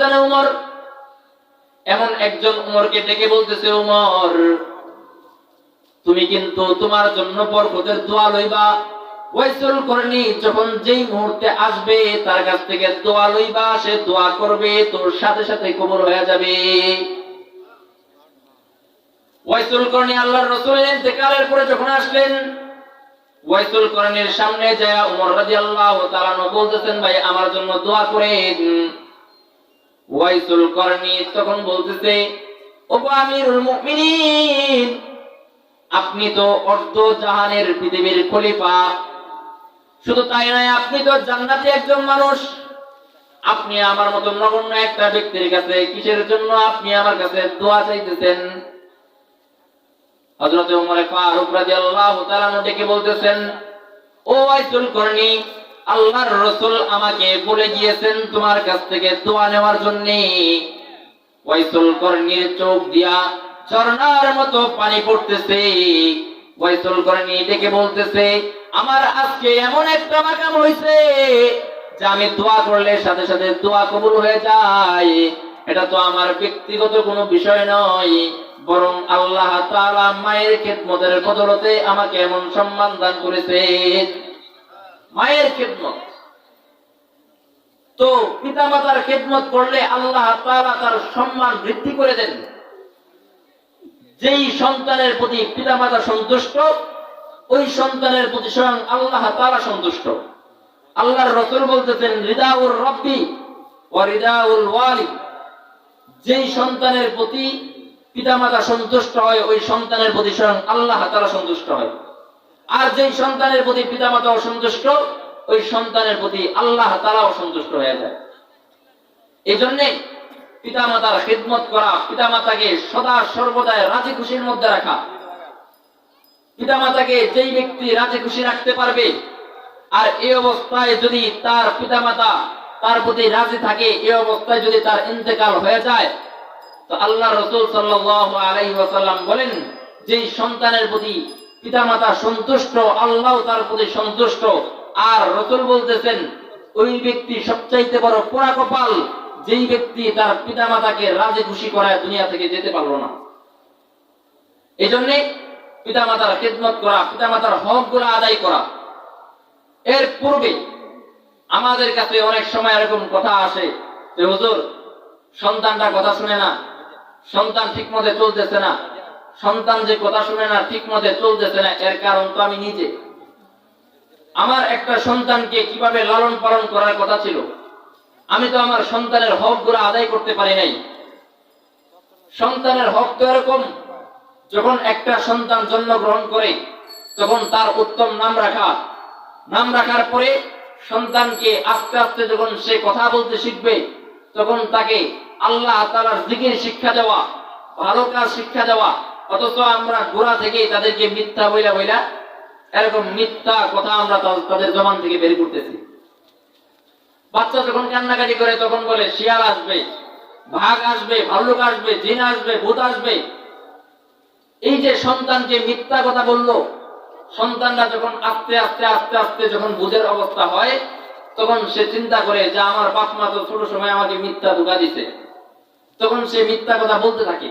ময়দানে উমর, এমন একজন উমরকে ডেকে বলতেছে, উমর তুমি কিন্তু তোমার জন্য বরকতের দোয়া লইবা। ওয়াইসুল করনি যখন যেই মুহূর্তে আসবে তার কাছ থেকে দোয়া লইবা, সে দোয়া করবে, তোর সাথে সাথে কবুল হয়ে যাবে। ওয়াইসুল করনি আল্লাহর রাসূলের ইন্তেকালের পরে যখন আসলেন, ওয়াইসুল করনির সামনে যায় উমর রাদিয়াল্লাহু তাআলা বলতেছেন, ভাই আমার জন্য দোয়া করেন। ওয়াইসুল করনি তখন বলতেছে, ওগো আমিরুল মুমিনিন, আপনি তো অর্ধ জাহানের পৃথিবীর খলিফা, শুধু তাই নয় আপনি তো জান্নাতি একজন মানুষ। আপনি আমার মতো নগণ্য একটা ব্যক্তির কাছে কিসের জন্য আপনি আমার কাছে দোয়া চাইতেছেন? হযরত ওমর ফারুক রাদিয়াল্লাহু তাআলা ডেকে বলতেছেন, ও ওয়াইসুল করনি, আল্লাহর রাসূল আমাকে বলে গিয়েছেন তোমার কাছ থেকে দোয়া নেওয়ার জন্য। ওয়াইসুল করনির চোখ দিয়া ঝর্ণার মতো পানি পড়তেছে। ওয়াইসুল করনি ডেকে বলতেছে, আমার আজকে এমন একটা মাকাম হইছে যে আমি দোয়া করলে সাথে সাথে দোয়া কবুল হয়ে যায়। এটা তো আমার ব্যক্তিগত কোনো বিষয় নয়, বরং আল্লাহ তাআলা মায়ের খেদমতের বদলতে আমাকে এমন সম্মান দান করেছে। মায়ের খেদমত, তো পিতামাতার খেদমত করলে আল্লাহ তাআলা তার সম্মান বৃদ্ধি করে দেন। যেই সন্তানের প্রতি পিতামাতা সন্তুষ্ট, ওই সন্তানের প্রতি স্বয়ং আল্লাহ তাআলা সন্তুষ্ট। আল্লাহর রাসূল বলতেছেন, রিদাউর রাব্বি ওয়া রিদাউল ওয়ালি, যেই সন্তানের প্রতি পিতামাতা সন্তুষ্ট হয় ওই সন্তানের প্রতি স্বয়ং আল্লাহ তাআলা সন্তুষ্ট হয়। আর যেই সন্তানের প্রতি পিতামাতা অসন্তুষ্ট, ওই সন্তানের প্রতি আল্লাহ তাআলা অসন্তুষ্ট হয়ে যায়। এই জন্য পিতামাতার খিদমত করা, পিতামাতাকে সদা সর্বদা রাজি খুশির মধ্যে রাখা। পিতামাতাকে যেই ব্যক্তি রাজি খুশি রাখতে পারবে, আর এই অবস্থায় যদি তার পিতামাতা তার প্রতি রাজি থাকে, এই অবস্থায় যদি তার ইন্তেকাল হয়ে যায়, তো আল্লাহ রাসূল সাল্লাল্লাহু আলাইহি ওয়াসাল্লাম বলেন, যেই সন্তানের প্রতি পিতামাতা সন্তুষ্ট, আল্লাহ তার প্রতি সন্তুষ্ট। আর রাসূল বলতেছেন, ওই ব্যক্তি সবচাইতে বড় পোড়া কপাল, যেই ব্যক্তি তার পিতামাতাকে রাজি খুশি করায় দুনিয়া থেকে যেতে পারলো না। এই জন্য পিতামাতার খেদমত করা, পিতামাতার হকগুলো আদায় করা। এর পূর্বে আমাদের কাছে অনেক সময় এরকম কথা আসে যে, হুজুর সন্তানটা কথা শুনে না, সন্তান ঠিক মতে চলতেছে না। সন্তান যে কথা শুনে না, ঠিক মতে চলতেছে না, এর কারণ তো আমি নিজে। আমার একটা সন্তানকে কিভাবে লালন পালন করার কথা ছিল, আমি তো আমার সন্তানের হকগুলো আদায় করতে পারি নাই। সন্তানের হক তো এরকম, যখন একটা সন্তান জন্মগ্রহণ করে তখন তার উত্তম নাম রাখা, নাম রাখার পরে সন্তানকে আস্তে আস্তে যখন সে কথা বলতে শিখবে, তখন তাকে আল্লাহ তাআলার জিকির শিক্ষা দেওয়া, ভালো কাজ শিক্ষা দেওয়া। অথচ আমরা গোড়া থেকে তাদেরকে মিথ্যা বইলা এরকম মিথ্যা কথা আমরা তাদের জবান থেকে বের করতেছি। বাচ্চা যখন কান্নাকাটি করে তখন বলে শিয়াল আসবে, বাঘ আসবে, ভাল্লুক আসবে, জিন আসবে, ভূত আসবে। এই যে সন্তানকে মিথ্যা কথা বললো, সন্তানরা যখন আস্তে আস্তে আস্তে আস্তে যখন বুঝের অবস্থা হয়, তখন সে চিন্তা করে যে আমার বাপ মা তো ছোট সময় আমাকে মিথ্যা ধোঁকা দিছে, তখন সে মিথ্যা কথা বলতে থাকে।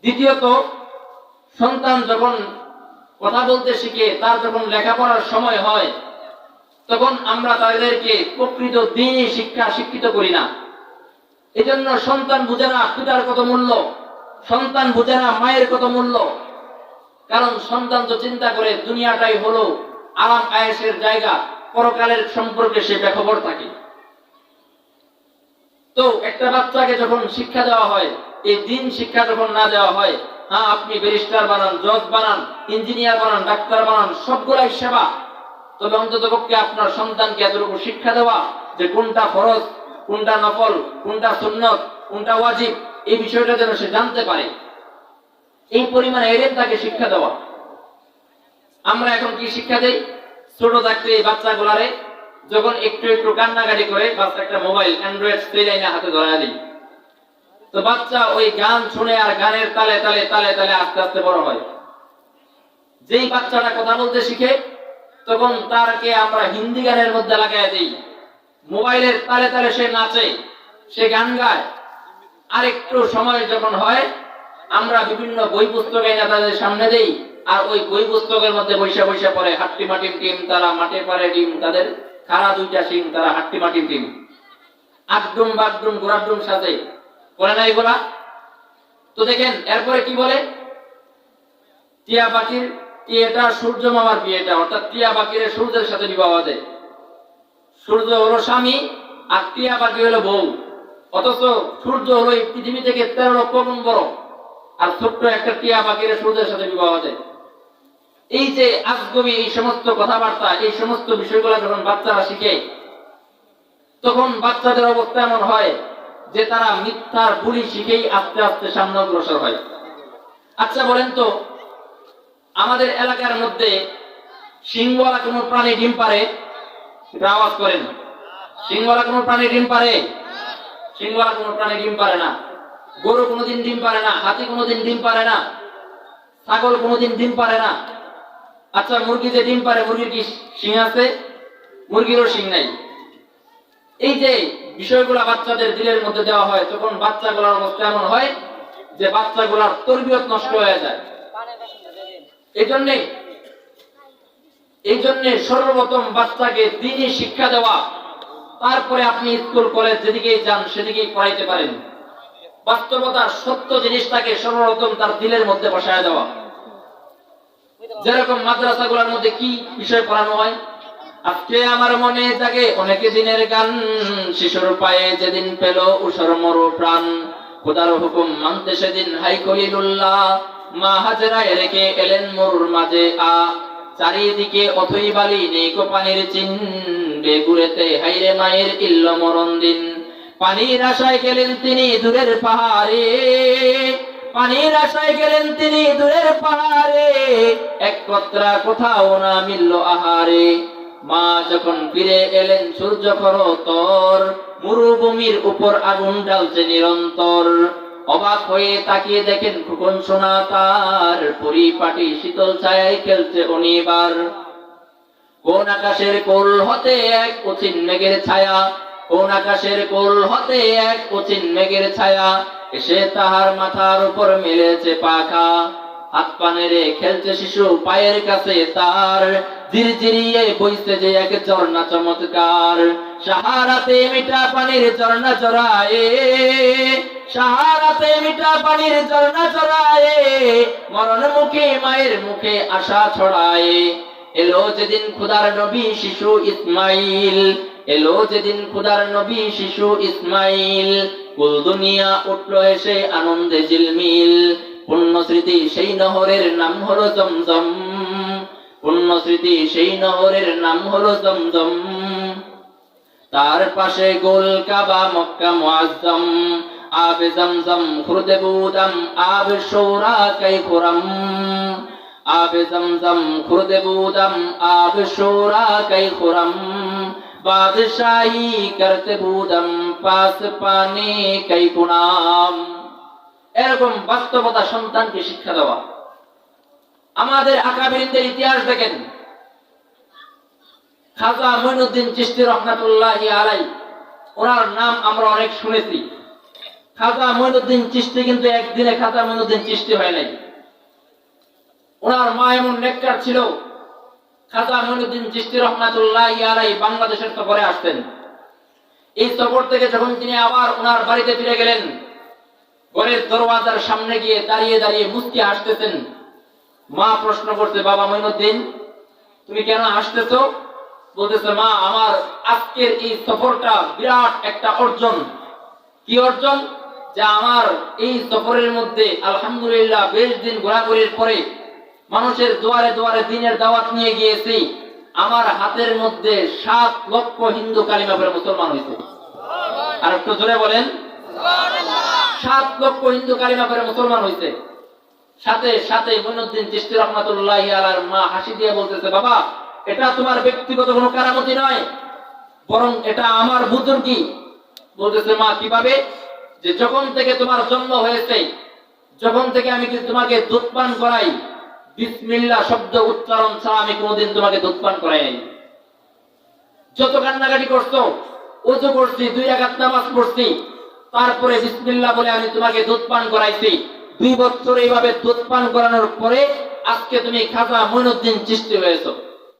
দ্বিতীয়ত, সন্তান যখন কথা বলতে শিখে, তার যখন লেখাপড়ার সময় হয়, তখন আমরা তাদেরকে প্রকৃত দ্বীনি শিক্ষা শিক্ষিত করি না। এজন্য সন্তান বুঝে না পিতার কত মূল্য, সন্তান বুঝে না মায়ের কত মূল্য। কারণ সন্তান তো চিন্তা করে দুনিয়াটাই হলো আরাম আয়েশের জায়গা, পরকালের সম্পর্কে সে বেখবর থাকে। তো একটা বাচ্চাকে যখন শিক্ষা দেওয়া হয়, এই দিন শিক্ষা যখন না দেওয়া হয়, হ্যাঁ আপনি ব্যারিস্টার বানান, জজ বানান, ইঞ্জিনিয়ার বানান, ডাক্তার বানান, সবগুলাই সেবা। তবে অন্ততপক্ষে আপনার সন্তানকে এতটুকু শিক্ষা দেওয়া যে কোনটা ফরজ, কোনটা নফল, কোনটা সুন্নত, কোনটা ওয়াজিব, এই বিষয়টা যেন সে জানতে পারে, এই পরিমাণে এলেন তাকে শিক্ষা দেওয়া। আমরা এখন কি শিক্ষা দেই? ছোট থাকতে এই বাচ্চাগুলারে যখন একটু একটু কান্নাকাটি করে, বাচ্চা একটা মোবাইল অ্যান্ড্রয়েড সেলাইনে হাতে ধরা দিই, তো বাচ্চা ওই গান শুনে আর গানের তালে তালে তালে তালে আস্তে আস্তে বড় হয়। যেই বাচ্চাটা কথা বলতে শিখে, তখন তারকে আমরা হিন্দি গানের মধ্যে লাগাই দিই, মোবাইলের তালে তালে সে নাচে, সে গান গায়। আরেকটু সময় যখন হয়, আমরা বিভিন্ন বই পুস্তক এনে তাদের সামনে দেই, আর ওই বই পুস্তকের মধ্যে বৈশা বৈশা পড়ে হাট্টি মাটির টিম তারা মাঠে পারে ডিম, তাদের খাড়া দুইটা সিং তারা হাট্টি মাটির টিম, আকডুম বাগডুম গোড়াডুম সাথে করে না এগুলা। তো দেখেন এরপরে কি বলে, টিয়া পাখির এটা সূর্য মামার বিয়েটা, অর্থাৎ টিয়া পাখির সূর্যের সাথে বিবাহ দেয়। সূর্য হলো স্বামী আর টিয়া পাখি হলো বউ, অথচ সূর্য হলো এই পৃথিবী থেকে 13 লক্ষ গুণ বড়, আর ছোট্ট একটা টিয়া পাখির সূর্যের সাথে বিবাহ দেয়। এই যে আজগবি এই সমস্ত কথাবার্তা, এই সমস্ত বিষয়গুলো যখন বাচ্চারা শিখে, তখন বাচ্চাদের অবস্থা এমন হয় যে তারা মিথ্যার বুলি শিখেই আস্তে আস্তে সামনে অগ্রসর হয়। আচ্ছা বলেন তো, আমাদের এলাকার মধ্যে সিংহওয়ালা কোনো প্রাণী ডিম পারে? এটা আওয়াজ করেন। সিংহওয়ালা কোনো প্রাণী ডিম পারে? সিংহওয়ালা কোনো প্রাণী ডিম পারে না। গরু কোনোদিন ডিম পারে না, হাতি কোনোদিন ডিম পারে না, ছাগল কোনোদিন ডিম পারে না। আচ্ছা মুরগি যে ডিম পারে, মুরগির কি শিং আছে? মুরগিরও শিং নাই। এই যে বিষয়গুলা বাচ্চাদের দিলের মধ্যে দেওয়া হয়, তখন বাচ্চাগুলোর অবস্থা এমন হয় যে বাচ্চাগুলোর তরবিয়ত নষ্ট হয়ে যায়। এই জন্যে সর্বপ্রথম বাচ্চাকে দ্বীনি শিক্ষা দেওয়া, তারপরে আপনি স্কুল কলেজ যেদিকেই যান সেদিকেই পড়াইতে পারেন। বাস্তবতার সত্য জিনিসটাকে সর্বপ্রথম তার দিলের মধ্যে বসায় দেওয়া। যেরকম মাদ্রাসাগুলোর মধ্যে কি বিষয় পড়ানো হয়, আজকে আমার মনে জাগে অনেক দিনের গান, শিশুর পায়ে যেদিন পেল উষর মরু প্রাণ, খোদার হুকুম মানতে সেদিন হাই খলিলুল্লাহ, মা হাজেরায় রেখে এলেন মরুর মাঝে চারিদিকে অথই বালি নেই কো পানির চিন, বেগুড়েতে হাইরে মায়ের ইল্ল মরণ দিন, পানির আশায় গেলেন তিনি দূরের পাহাড়ে, পানির আশায় গেলেন তিনি দূরের পাহাড়ে, এক কতরা কোথাও না মিলল আহারে, মা যখন ফিরে এলেন সূর্য খরতর, মরুভূমির উপর আগুন জ্বলছে নিরন্তর, অবাক হয়ে তাকিয়ে দেখেন খোকন সোনা তার, পরিপাটি শীতল ছায়ায় খেলছে অনিবার, কোন আকাশের কোল হতে এক অচিন মেঘের ছায়া, কোন আকাশের কোল হতে এক অচিন মেঘের ছায়া, এসে তাহার মাথার উপর মেলেছে পাখা, হাত পা নেড়ে খেলছে শিশু পায়ের কাছে তার, ঝিরঝিরিয়ে বইছে যে এক ঝর্ণা চমৎকার, সাহারাতে মিঠা পানির ঝর্ণা চড়ায়ে, সাহারাতে মিঠা পানির ঝর্ণা চড়ায়ে, মরণ মুখে মায়ের মুখে আশা ছড়ায়ে, এলো যেদিন খুদার নবী শিশু ইসমাইল, এলো যেদিন খুদার নবী শিশু ইসমাইল, কুল দুনিয়া উঠলো এসে আনন্দে ঝিলমিল, পুণ্য স্মৃতি সেই নহরের নাম হলো জমজম, পুণ্য স্মৃতি সেই নহরের নাম হলো জমজম, তার পাশে গোল কাবা মক্কা মুআজ্জম, আবে জমজম খুরদে বুদাম আবে শোরা কাই খুরম, আবে জমজম খুরদে বুদাম আবে শোরা কাই খুরম, বাদশাহী করতে বুদাম পাস পানি কাই পুনাম। এরকম বাস্তবতা সন্তানকে শিক্ষা দেওয়া। আমাদের আকাবিরিনদের ইতিহাস দেখেন, খাজা মঈনুদ্দিন চিশতি রহমাতুল্লাহি আলাইহি, ওনার নাম আমরা অনেক শুনেছি। খাজা মঈনুদ্দিন চিশতি কিন্তু একদিনে খাজা মঈনুদ্দিন চিশতি হয় নাই। ওনার মা এমন নেককার ছিল, খাজা মঈনুদ্দিন চিশতি রহমাতুল্লাহি আলাইহি বাংলাদেশের সফরে আসতেন। এই সফর থেকে যখন তিনি আবার ওনার বাড়িতে ফিরে গেলেন, ঘরের দরওয়াজার সামনে গিয়ে দাঁড়িয়ে দাঁড়িয়ে মুস্কি হাসতেছেন। মা প্রশ্ন করছে, বাবা মঈনুদ্দিন তুমি কেন হাসতেছো? বলতেছে, মা আমার আজকের এই সফরটা বিরাট একটা অর্জন। কি অর্জন? যে আমার এই সফরের মধ্যে আলহামদুলিল্লাহ বেশ দিন ঘোরাঘুরির পরে মানুষের দুয়ারে দুয়ারে দ্বীনের দাওয়াত নিয়ে গিয়েছি। আমার হাতের মধ্যে 7 লক্ষ হিন্দু কালিমা পড়ে মুসলমান হয়েছে। আর একটু জোরে বলেন, 7 লক্ষ হিন্দু কালিমা পড়ে মুসলমান হয়েছে। সাথে সাথে মঈনুদ্দিন চিশতি রহমাতুল্লাহি আলাইহির মা হাসি দিয়ে বলতেছে, বাবা এটা তোমার ব্যক্তিগত কোনো কারামতি নয়, বরং এটা আমার বুজুর্গি। বলতেছে, মা কিভাবে? যে যখন থেকে তোমার জন্ম হয়েছে, যখন থেকে আমি তোমাকে দুধ পান করাই, বিসমিল্লাহ শব্দ উচ্চারণ ছাড়া আমি কোনোদিন তোমাকে দুধ পান করাই নাই। যত কান্নাকাটি করছো, ওযু করছি, 2 রাকাত নামাজ পড়ছি, তারপরে বিসমিল্লাহ বলে আমি তোমাকে দুধ পান করাইছি। 2 বছর এইভাবে দুধ পান করানোর পরে আজকে তুমি খাজা মঈনুদ্দিন চিশতি হয়েছো।